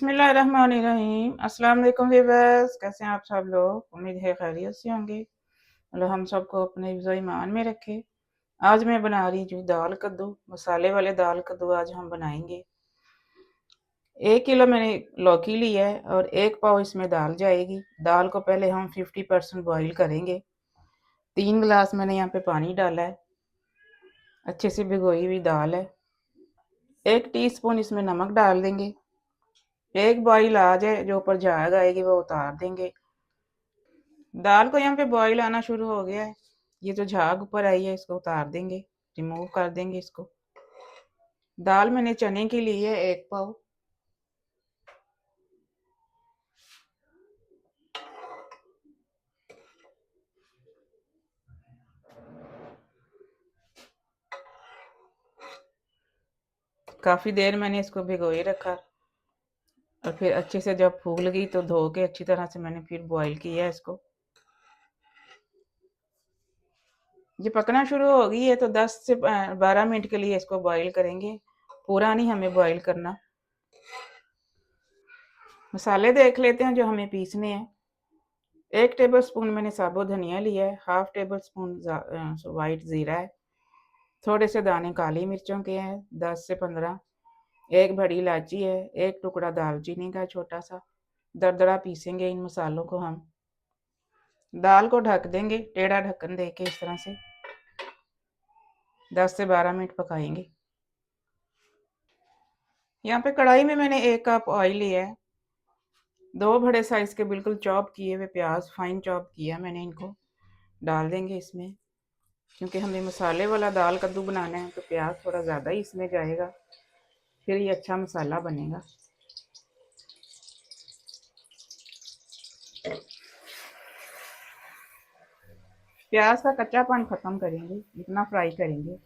बिस्मिल्लाहिर्रहमानिर्रहीम। अस्सलाम वालेकुम व्यूअर्स, कैसे हैं आप सब लोग? उम्मीद है खैरियत से होंगे। अल्लाह हम सबको अपने हिफ्ज़ ईमान में रखे। आज मैं बना रही हूँ दाल कद्दू, मसाले वाले दाल कद्दू आज हम बनाएंगे। 1 किलो मैंने लौकी ली है और 1 पाव इसमें दाल जाएगी। दाल को पहले हम 50% बॉईल करेंगे। 3 गिलास मैंने यहाँ पे पानी डाला है। अच्छे से भिगोई हुई दाल है। 1 टीस्पून इसमें नमक डाल देंगे। एक बॉईल आ जाए, जो ऊपर झाग आएगी वो उतार देंगे। दाल को यहाँ पे बॉईल आना शुरू हो गया है। ये जो झाग ऊपर आई है इसको उतार देंगे, रिमूव कर देंगे इसको। दाल मैंने चने की ली है 1 पाव। काफ़ी देर मैंने इसको भिगोए रखा और फिर अच्छे से जब फूल गई तो धो के अच्छी तरह से मैंने फिर बॉईल किया इसको। ये पकना शुरू हो गई है तो 10 से 12 मिनट के लिए इसको बॉईल करेंगे। पूरा नहीं हमें बॉईल करना। मसाले देख लेते हैं जो हमें पीसने हैं। 1 टेबल स्पून मैंने साबुत धनिया लिया है। 1/2 टेबल स्पून वाइट ज़ीरा है। थोड़े से दाने काली मिर्चों के हैं, 10 से 15। एक बड़ी इलायची है। एक टुकड़ा दालचीनी का छोटा सा। दरदरा पीसेंगे इन मसालों को हम। दाल को ढक देंगे, टेढ़ा ढक्कन दे के इस तरह से 10 से 12 मिनट पकाएंगे। यहाँ पे कढ़ाई में मैंने 1 कप ऑयल लिया है। 2 बड़े साइज के बिल्कुल चॉप किए हुए प्याज फाइन चॉप किया मैंने, इनको डाल देंगे इसमें। क्योंकि हमें मसाले वाला दाल कद्दू बनाना है तो प्याज थोड़ा ज़्यादा ही इसमें जाएगा, फिर ये अच्छा मसाला बनेगा। प्याज का कच्चापन ख़त्म करेंगे, इतना फ्राई करेंगे।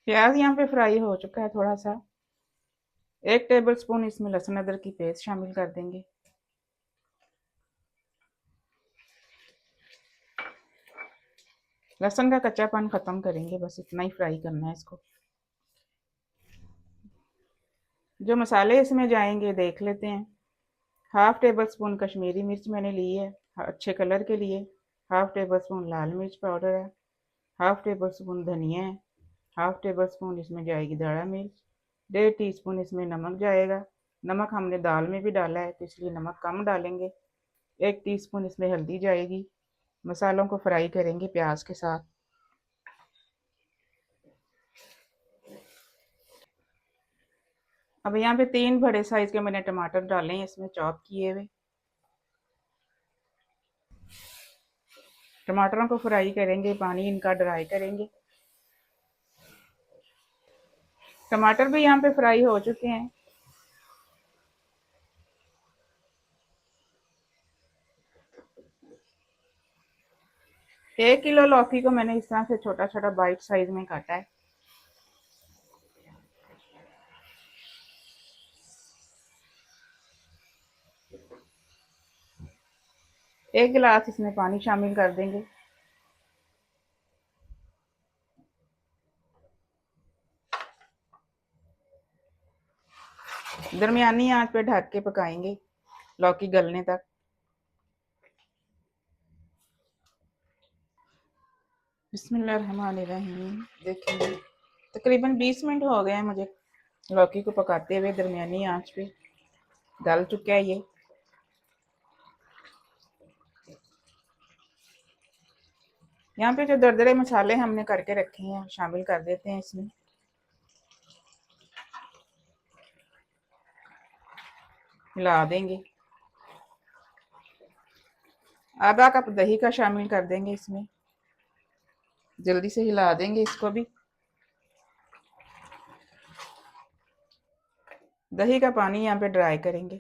प्याज यहाँ पे फ्राई हो चुका है थोड़ा सा। 1 टेबल स्पून इसमें लहसुन अदरक की पेस्ट शामिल कर देंगे। लहसुन का कच्चापन ख़त्म करेंगे, बस इतना ही फ्राई करना है इसको। जो मसाले इसमें जाएंगे देख लेते हैं। 1/2 टेबल स्पून कश्मीरी मिर्च मैंने ली है अच्छे कलर के लिए। 1/2 टेबल स्पून लाल मिर्च पाउडर है। 1/2 टेबल स्पून धनिया है। 1/2 टेबल स्पून इसमें जाएगी दाढ़ा मिर्च। 1.5 टीस्पून इसमें नमक जाएगा। नमक हमने दाल में भी डाला है तो इसलिए नमक कम डालेंगे। 1 टीस्पून इसमें हल्दी जाएगी। मसालों को फ्राई करेंगे प्याज के साथ। अब यहाँ पे 3 बड़े साइज के मैंने टमाटर डाले हैं इसमें चॉप किए हुए। टमाटरों को फ्राई करेंगे, पानी इनका ड्राई करेंगे। टमाटर भी यहाँ पे फ्राई हो चुके हैं। एक किलो लौकी को मैंने इस तरह से छोटा छोटा बाइट साइज में काटा है। एक गिलास इसमें पानी शामिल कर देंगे। दरमियानी आंच पे ढक के पकाएंगे लौकी गलने तक। बिस्मिल्लाहिर्रहमानिर्रहीम। देखिए तकरीबन 20 मिनट हो गए हैं मुझे लौकी को पकाते हुए दरमियानी आंच पे। गल चुका है ये। यहाँ पे जो दरदरे मसाले हमने करके रखे हैं शामिल कर देते हैं इसमें। हिला देंगे। आधा कप दही का शामिल कर देंगे इसमें। जल्दी से हिला देंगे इसको भी। दही का पानी यहाँ पे ड्राई करेंगे।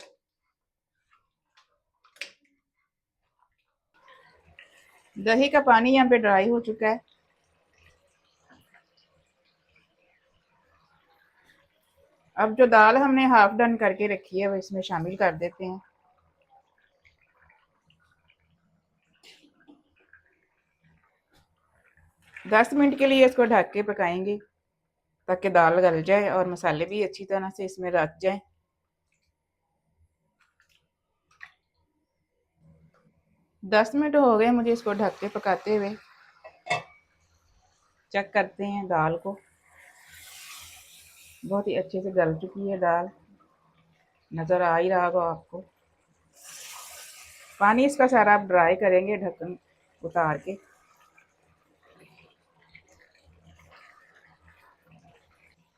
दही का पानी यहाँ पे ड्राई हो चुका है। अब जो दाल हमने हाफ डन करके रखी है वो इसमें शामिल कर देते हैं। दस मिनट के लिए इसको ढक के पकाएंगे ताकि दाल गल जाए और मसाले भी अच्छी तरह से इसमें रच जाएं। दस मिनट हो गए मुझे इसको ढक के पकाते हुए। चेक करते हैं दाल को। बहुत ही अच्छे से गल चुकी है दाल, नज़र आ ही रहा होगा आपको। पानी इसका सारा आप ड्राई करेंगे ढक्कन उतार के।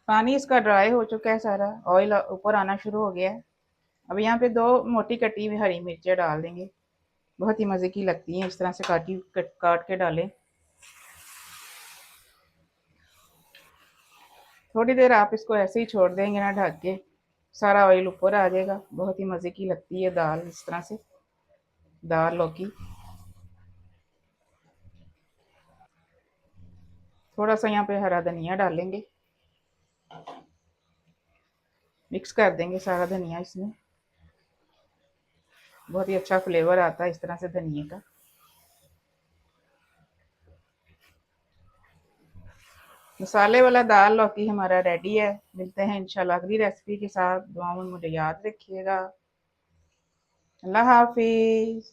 पानी इसका ड्राई हो चुका है सारा, ऑयल ऊपर आना शुरू हो गया है। अब यहाँ पे 2 मोटी कटी हुई हरी मिर्चें डाल देंगे। बहुत ही मज़े की लगती हैं, इस तरह से काट के डालें। थोड़ी देर आप इसको ऐसे ही छोड़ देंगे ना ढक के, सारा ऑयल ऊपर आ जाएगा। बहुत ही मज़े की लगती है दाल इस तरह से, दाल लौकी। थोड़ा सा यहाँ पे हरा धनिया डालेंगे, मिक्स कर देंगे सारा धनिया इसमें। बहुत ही अच्छा फ्लेवर आता है इस तरह से धनिए का। मसाले वाला दाल लौकी हमारा रेडी है। मिलते हैं इंशाल्लाह अगली रेसिपी के साथ। दुआ में मुझे याद रखिएगा। अल्लाह हाफिज़।